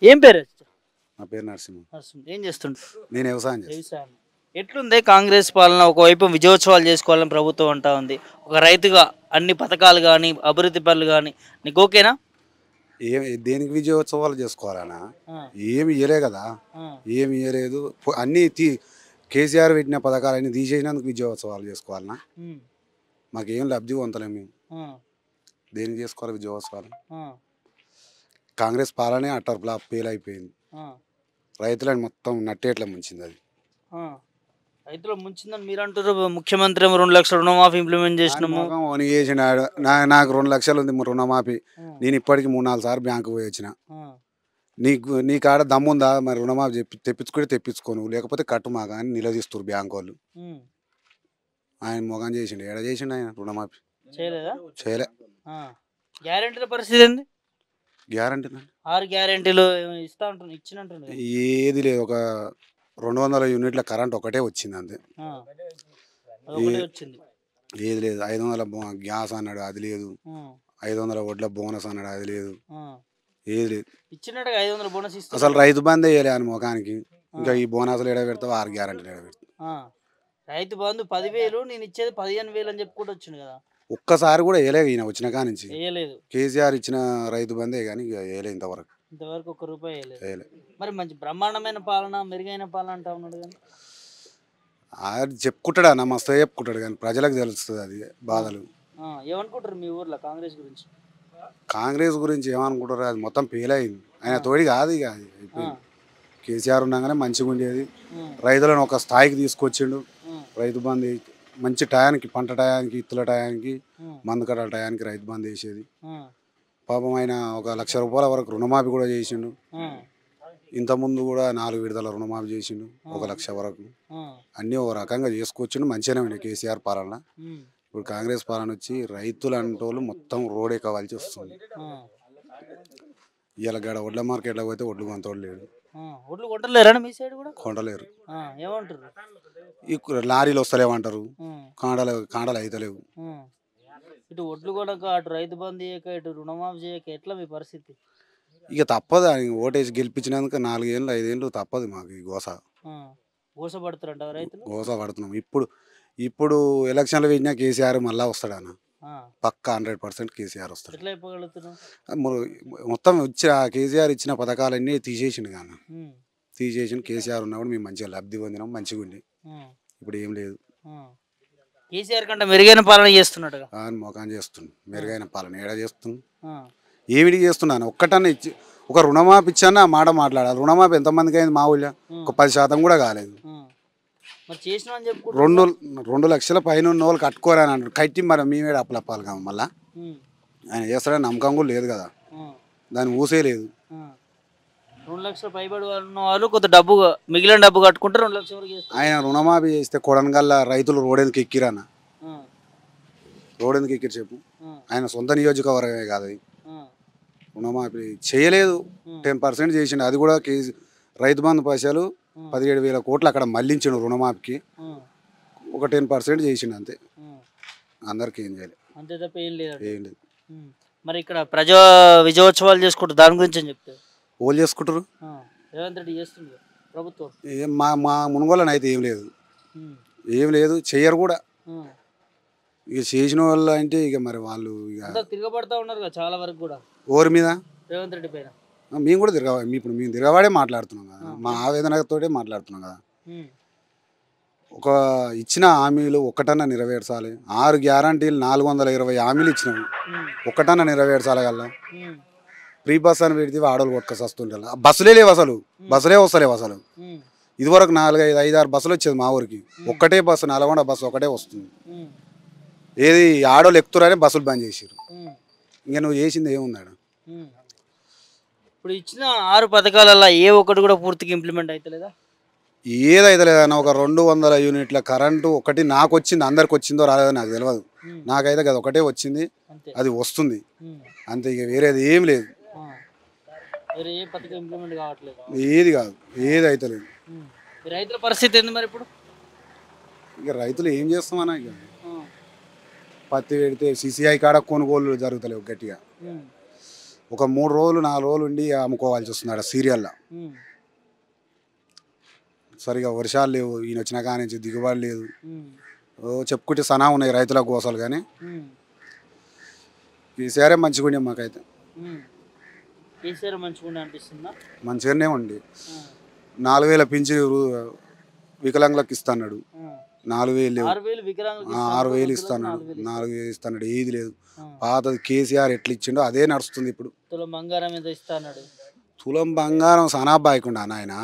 ఏం పేరు? నా పేరు నరసింహ. ఏం చేస్తుంటారు? నేను వ్యవసాయం చేస్తాను. వ్యవసాయం. ఎట్లుంది కాంగ్రెస్ పాలన? ఒకవైపు విజయోత్సవాలు చేసుకోవాలని ప్రభుత్వం అంటా ఉంది. ఒక రైతుగా అన్ని పథకాలు కానీ అభివృద్ధి పనులు కానీ నీకు ఓకేనా? దేనికి విజయోత్సవాలు చేసుకోవాలన్నా? ఆ, ఏమి ఇయ్యలే కదా, ఆ, ఏమి ఇయ్యలేదు. అన్నీ కేసీఆర్ పెట్టిన పథకాలన్నీ తీసేసినందుకు విజయోత్సవాలు చేసుకోవాలన్నా? ఉమ్, మాకేం లబ్ధి పొందలేము మేము. ఆ, దేనికి చేసుకోవాలి విజయోత్సవాలు? ఆ, కాంగ్రెస్ పాలనే అట్టర్ ఫ్లాప్ ఫెయిల్ అయిపోయింది. ఆ, రైతులను మొత్తం నట్టేట్లా ముంచింది అది. ఆ. రైతులు ముంచిందని మీరు అంటారు. ముఖ్యమంత్రి ఏమో 2 లక్షల రుణమాఫీ ఇంప్లిమెంట్ చేసినాము. ఓని చేసినాడు. నాకు 2 లక్షలు ఉంది రుణమాఫీ. ఆ, నేను ఇప్పటికి 3-4 సార్లు బ్యాంకు పోయి వచ్చిన. ఆ, నీ కాడ దమ్ముందా మరి రుణమాఫీ తెప్పించుకుంటే తెప్పించుకోను, లేకపోతే కట్టు మాగా అని నిలదీస్తారు బ్యాంకు వాళ్ళు. ఉమ్. ఆయన మొగం చేసిండు. ఏడ చేసిండు ఆయన రుణమాఫీ? చేయలేదా? చేయలే. గ్యారెంటీల పరిస్థితి ఏంది? గ్యారంటీ 6 గ్యారెంటీలు ఇస్తా అంటున్నారు, ఇచ్చినట్టు. ఏది లేదు. ఒక 200 యూనిట్ల కరెంట్ ఒకటే వచ్చింది అంతే. వచ్చింది. ఏది లేదు. 500 గ్యాస్ అన్నాడు, అది లేదు. ఆ, 500 వడ్ల బోనస్ అన్నాడు, అది లేదు. ఆ. ఏది లేదు. ఇచ్చినట్టుగా 500 బోనస్ ఇస్తా. అసలు రైతు బంద్ వేయలే అని ముఖానికి. ఇంకా ఈ బోనస్లు ఎడ పెడతావు, 6 గ్యారంటీలు ఎడ పెడతావు? రైతు బంధు 10,000, నేను ఇచ్చేది 15,000 అని చెప్పుకుంటూ వచ్చింది కదా. ఒక్కసారి కూడా వేయలే ఈయన వచ్చిన కానించి. వేయలేదు. కేసీఆర్ ఇచ్చిన రైతు బందే కానీ ఇక వేయలే ఇంతవరకు. ఇంతవరకు 1 రూపాయి వేయలేదు. వేయలే. మరి మంచి బ్రహ్మాండమైన పాలన, మెరుగైన పాలన అంటా ఉన్నాడు కానీ. అది చెప్పుకుంటాడు అన్న, మస్తు చెప్పుకుంటాడు కానీ ప్రజలకు తెలుస్తుంది అది బాధలు. ఏమనుకుంటారు మీ ఊర్లో కాంగ్రెస్ గురించి? కాంగ్రెస్ గురించి ఏమనుకుంటారు? అది మొత్తం ఫెయిల్ అయింది. ఆయన తోడి కాదు ఇక అది అయిపోయింది. కేసీఆర్ ఉండగానే మంచిగా ఉండేది. రైతులను ఒక స్థాయికి తీసుకొచ్చిండు. రైతు బంద్ మంచి టయానికి, పంట టయానికి, ఇత్తుల టయానికి, మందు కట్టల టయానికి రైతు బంద్ వేసేది. పాపం ఆయన 1,00,000 రూపాయల వరకు రుణమాఫీ కూడా చేసిండు. ఇంతకుముందు కూడా 4 విడతల రుణమాఫీ చేసిండు 1,00,000 వరకు. అన్నీ ఒక రకంగా చేసుకొచ్చిండు. మంచిగానే ఉండే కేసీఆర్ పాలన. ఇప్పుడు కాంగ్రెస్ పాలన వచ్చి రైతులు అంటోళ్ళు మొత్తం రోడ్ ఎక్కవలసి వస్తుంది. ఇలా గడ వడ్ల మార్కెట్లో పోతే వడ్లు కొంతోడు లేడు. ఒడ్లు కొంటలేరా మీ సైడ్ కూడా? కొంటలేరు. ఏమంటారు? ఈ లారీలు వస్తలేమంటారు, కాండలు అయితలేవు. ఇటు ఒడ్లు కూడా, అటు రైతు బంధు చేయక, ఇటు రుణమాఫీ చేయక ఎట్లా మీ పరిస్థితి? ఇక తప్పదు. ఆయన ఓటేసి గెలిపించినందుకు 4 ఏళ్ళు 5 ఏళ్ళు తప్పదు మాకు ఈ గోస. గోస పడుతారంట రైతులు. గోస పడుతున్నాం. ఇప్పుడు ఎలక్షన్లు పెట్టినా కేసీఆర్ మళ్ళా వస్తాడన్న. పక్కా 100% కేసీఆర్ వస్తాడు. ఎట్లా అయిపోగలుగుతున్నాం? మొత్తం కేసీఆర్ ఇచ్చిన పథకాలన్నీ తీసేసిండు కానీ. తీసేసిన కేసీఆర్ ఉన్నప్పుడు మేము మంచిగా లబ్ధి పొందినాం, మంచిగా ఉండి. ఇప్పుడు ఏం లేదు. కేసీఆర్ కంటే మెరుగైన పాలన చేస్తున్నట్టుగా అని మొఖాన్ని చేస్తుండు. మెరుగైన పాలన ఏడా చేస్తుంది? ఏమిటి చేస్తున్నాను? ఒక్కటన్నా ఇచ్చి ఒక రుణమాఫీ ఇచ్చాను, ఆ మాట మాట్లాడాలి. రుణమాఫీ ఎంతమందికి అయింది? మా ఊళ్ళో ఒక 10% కూడా కాలేదు. 2 లక్షల పైన ఉన్న వాళ్ళు కట్టుకోరని అంటారు. కట్టి మరి మేమేడ అప్పులప్పాలి కాదు మళ్ళా. ఆయన చేస్తాడని నమ్మకం కూడా లేదు కదా, దాన్ని ఊసే లేదు. 2 లక్షల పైబడి ఉన్న వాళ్ళు కొంత డబ్బు, మిగిలిన డబ్బు కట్టుకుంటే 2 లక్షల వరకు చేస్తారు. ఆయన రుణమాఫీ చేస్తే కొడనగల్ల రైతులు రోడ్ ఎందుకు ఎక్కిరన్న? రోడ్ ఎందుకు ఎక్కిరు చెప్పు? ఆయన సొంత నియోజకవర్గమే కాదు అది. రుణమాఫీ చేయలేదు. 10% చేసిండు. అది కూడా రైతు బంధు పైసలు 17,000 కోట్లు అక్కడ మళ్లించిండు రుణమాఫీకి. ఒక 10% చేసిండు అంతే. అందరికి ఏం చేయలేదు. అంతే తప్ప ఏం లేదు. ఏం లేదు. మరి ఇక్కడ ప్రజా విజయోత్సవాలు చేసుకుంటారు, దాని గురించి అని చెప్తారు. ఓళ్ళు చేసుకుంటారు. రేవంత్ రెడ్డి చేస్తుంది ప్రభుత్వం. మా మునుగోళ్ళని అయితే ఏం లేదు, ఏం లేదు, చెయ్యరు కూడా. ఇక చేసిన వాళ్ళు అంటే ఇక మరి వాళ్ళు ఇక తిరగబడతా ఉన్నారు కదా చాలా వరకు కూడా ఓరి మీద. రేవంత్ రెడ్డి పైన మేము కూడా ఇప్పుడు మేము తిరగవాడే మాట్లాడుతున్నాం కదా, మా ఆవేదనతోటే మాట్లాడుతున్నాం కదా. ఒక ఇచ్చిన హామీలు ఒక్కటన్నా నెరవేర్చాలి. 6 గ్యారంటీలు 420 హామీలు ఇచ్చినాము, ఒక్కటన్నా నెరవేర్చాలి కదా. ఫ్రీ బస్ అని పెడితే ఆడోళ్ళు కొట్టుకొని వస్తుంటారు. బస్సులే లేవు, అసలు బస్సులే వస్తలేవు అసలు. ఇదివరకు 4, 5, 5, 6 బస్సులు వచ్చేది మా ఊరికి. ఒక్కటే బస్సు, నల్గొండ బస్సు ఒకటే వస్తుంది. ఏది ఆడోళ్ళు ఎక్కుతారని బస్సులు బంద్ చేసారు. ఇంకా నువ్వు చేసింది ఏముందాడు? ఇప్పుడు ఇచ్చిన 6 పథకాలలో ఏ ఒక్కటి కూడా పూర్తిగా ఇంప్లిమెంట్ అవుతలేదా? ఏదైతే లేదన్న. ఒక 200 యూనిట్ల కరెంటు ఒకటి నాకు వచ్చింది, అందరికి వచ్చిందో రాలేదో నాకు తెలియదు. నాకైతే కదా ఒకటే వచ్చింది, అది వస్తుంది అంతే. ఇక వేరేది ఏం లేదు. ఏది కాదు, ఏది అయితే లేదు. రైతుల పరిస్థితి ఏంది మరి ఇప్పుడు? ఇక రైతులు ఏం చేస్తామన్నా, ఇక పత్తి పెడితే CCI కాడ కొనుగోలు జరుగుతలేవు గట్టిగా. ఒక 3 రోజులు 4 రోజులు ఉండి అమ్ముకోవాల్సి వస్తుంది ఆడ సీరియల్లో. సరిగా వర్షాలు లేవు, ఈయన వచ్చిన కాడి నుంచి దిగుబడి లేదు. చెప్పుకుంటే సనా ఉన్నాయి రైతుల గోసలు, కానీ కేసీఆరే మంచిగా ఉండే మాకైతే. కేసీఆర్ మంచిగా అనిపిస్తుందా? మంచిగానే ఉండి 4000 పింఛను వికలాంగులకు ఇస్తున్నాడు. 4000 లేవు, 6000 ఇస్తున్నాడు. 4000 ఇస్తున్నాడు, ఏది లేదు. పాతది కేసీఆర్ ఎట్లా ఇచ్చిండో అదే నడుస్తుంది ఇప్పుడు. తులం బంగారం ఎంత ఇస్తున్నాడు? తులం బంగారం సనా బాయకుండా నాయన,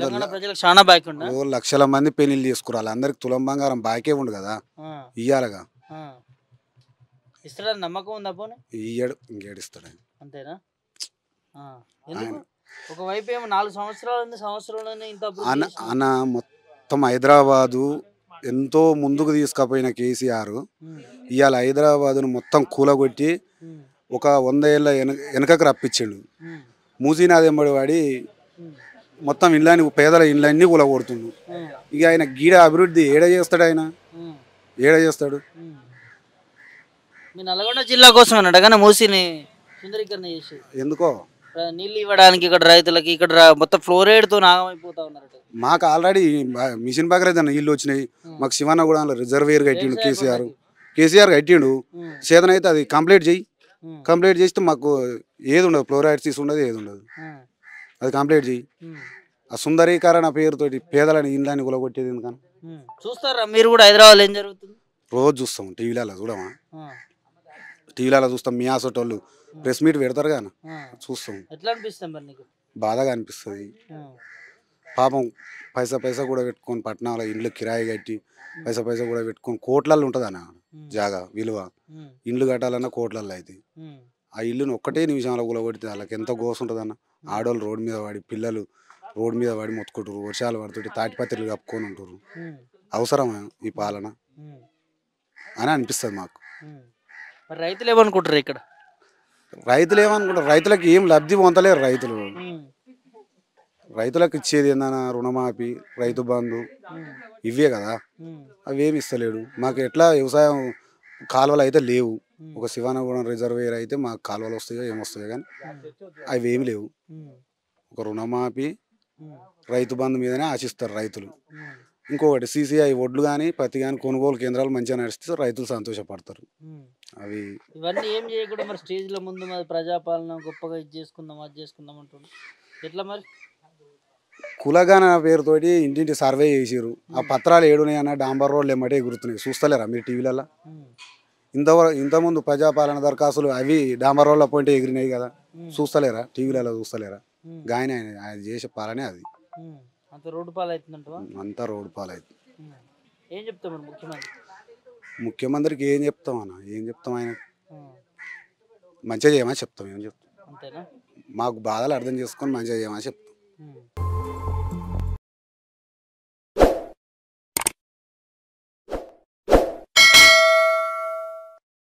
ప్రజలకు చాలా బాయకుండా లక్షల మంది పెళ్లిళ్ళు చేసుకురాలి, అందరికి తులం బంగారం బాకే ఉండు కదా, ఇయ్యాలగా. ఇస్తాడని నమ్మకం ఉందా? పోనీ ఇయ్యాడు, ఇంకేడిస్తాడు అంతేనా? ఒకవైపు ఏమో 4 సంవత్సరాలు ఇంత అన్న మొత్తం హైదరాబాదు ఎంతో ముందుకు తీసుకుపోయిన కేసీఆర్ ఇవాళ హైదరాబాదును మొత్తం కూలగొట్టి ఒక 100 ఏళ్ళ వెనకకు రప్పించిండు. మూసీనాథెంబడి వాడి మొత్తం ఇళ్ళని, పేదల ఇళ్ళన్నీ కూలగొడుతుండు. ఇక ఆయన గీడ అభివృద్ధి ఏడ చేస్తాడు? ఆయన ఏడ చేస్తాడు? మీ నల్గొండ జిల్లా కోసం అన్నాడు కానీ మూసీని సుందరీకరణ చేసి ఎందుకో నీళ్ళు ఇవ్వడానికి ఇక్కడ రైతులకి ఇక్కడ మొత్తం ఫ్లోరైడ్తో నాగమైపోతా ఉన్నారు. మాకు ఆల్రెడీ మిషన్ భగీరథ నీళ్ళు వచ్చినాయి. మాకు శివన్నగూడలో రిజర్వేర్ కట్టిండు కేసీఆర్ కట్టిండు. చేతనైతే అది కంప్లీట్ చేస్తే మాకు ఏది ఉండదు, ఫ్లోరైడ్స్ ఉండదు, ఏది ఉండదు. అది కంప్లీట్ చేయి. ఆ సుందరీకరణ పేరుతోటి పేదలని ఇండ్లని కూలగొట్టేది ఎందుకని? చూస్తారా మీరు కూడా హైదరాబాద్ ఏం జరుగుతుంది? రోజు చూస్తాం, టీవీలలో చూడమా? టీవీలలో చూస్తాం. మీ ఆసోటోళ్ళు ప్రెస్ మీట్ పెడతారు కానీ చూస్తాం. ఎట్లా అనిపిస్తుంది మరి నీకు? బాధగా అనిపిస్తుంది. పాపం పైసా కూడా పెట్టుకొని పట్టణాల ఇండ్లు కిరాయి కట్టి పైసా కూడా పెట్టుకొని కోట్లల్లో ఉంటుంది అన్న జాగా విలువ. ఇండ్లు కట్టాలన్నా కోట్లల్లో అయితే ఆ ఇల్లుని ఒక్కటే నిమిషంలో కూలగొడితే వాళ్ళకి ఎంత గోస ఉంటుంది అన్న. ఆడవాళ్ళు రోడ్డు మీద పడి, పిల్లలు రోడ్డు మీద పడి మొత్తుకుంటారు, వర్షాలు పడుతుంటే తాటిపత్రులు కప్పుకొని ఉంటారు. అవసరమా ఈ పాలన అని అనిపిస్తుంది మాకు. రైతులు ఏమనుకుంటారు ఇక్కడ? రైతులకు ఏం లబ్ధి పొందలేరు. రైతులకు ఇచ్చేది ఏందన్నా రుణమాఫీ, రైతు బంధు ఇవే కదా, అవేమి ఇస్తలేడు. మాకు ఎట్లా వ్యవసాయం కాలువలు అయితే లేవు. ఒక శివానగూడెం రిజర్వేర్ అయితే మాకు కాలువలు వస్తాయో ఏమొస్తాయో కానీ అవి ఏమి లేవు. ఒక రుణమాఫీ, రైతు బంధు మీదనే ఆశిస్తారు రైతులు. ఇంకొకటి CCI వడ్లు కానీ పత్తి కానీ కొనుగోలు కేంద్రాలు మంచిగా నడిస్తే రైతులు సంతోషపడతారు. అవి ఇవన్నీ ఏం చేయకూడదు మరి. స్టేజ్ల ముందు మరి ప్రజాపాలన గొప్పగా ఇది చేసుకుందాం అది చేసుకుందాం అంటున్నారు. ఎట్లా మరి? కులగాన పేరుతోటి ఇంటింటి సర్వే చేసిరు. ఆ పత్రాలు ఏడున్నాయన్న డాంబర్ రోడ్లు ఎమ్మటే ఎగురుతున్నాయి. చూస్తలేరా మీరు టీవీలలో? ఇంతకుముందు ప్రజాపాలన దరఖాస్తులు అవి డాంబర్ రోడ్ల పోయింటే ఎగిరినాయి కదా, చూస్తలేరా? టీవీలలో చూస్తలేరా? గాయన ఆయన చేసే పాలనే అది. అంత రోడ్డు పాలు అవుతుందంట. అంతా రోడ్డు పాలు అవుతుంది. ఏం చెప్తాం ముఖ్యమంత్రికి? ఏం చెప్తాం అన్న, ఏం చెప్తాం? ఆయన మంచిగా చేయమని చెప్తాం. ఏం చెప్తాం? అంతేనా? మాకు బాధలు అర్థం చేసుకొని మంచిగా చేయమని చెప్తాం.